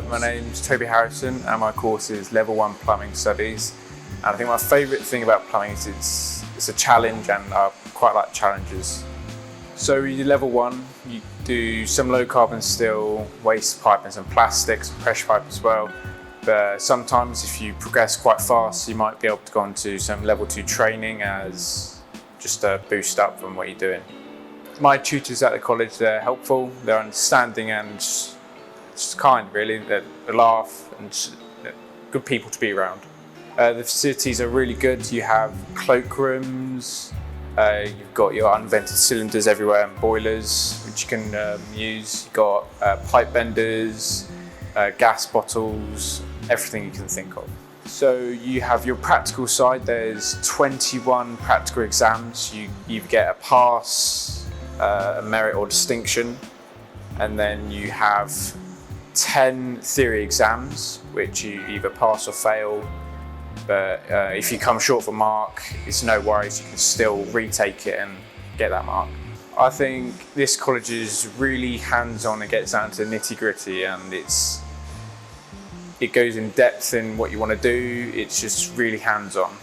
My name's Toby Harrison and my course is Level 1 Plumbing Studies. And I think my favourite thing about plumbing is it's a challenge, and I quite like challenges. So you do Level 1, you do some low carbon steel, waste pipe and some plastics, pressure pipe as well. But sometimes if you progress quite fast, you might be able to go on to some Level 2 training as just a boost up from what you're doing. My tutors at the college, they're helpful, they're understanding and just kind, really. They laugh and they're good people to be around. The facilities are really good. You have cloakrooms, you've got your unvented cylinders everywhere and boilers which you can use. You've got pipe benders, gas bottles, everything you can think of. So you have your practical side. There's 21 practical exams. You either get a pass, a merit or distinction, and then you have 10 theory exams which you either pass or fail. But if you come short of a mark, it's no worries, you can still retake it and get that mark. I think this college is really hands-on and gets down to the nitty-gritty, and it goes in depth in what you want to do. It's just really hands-on.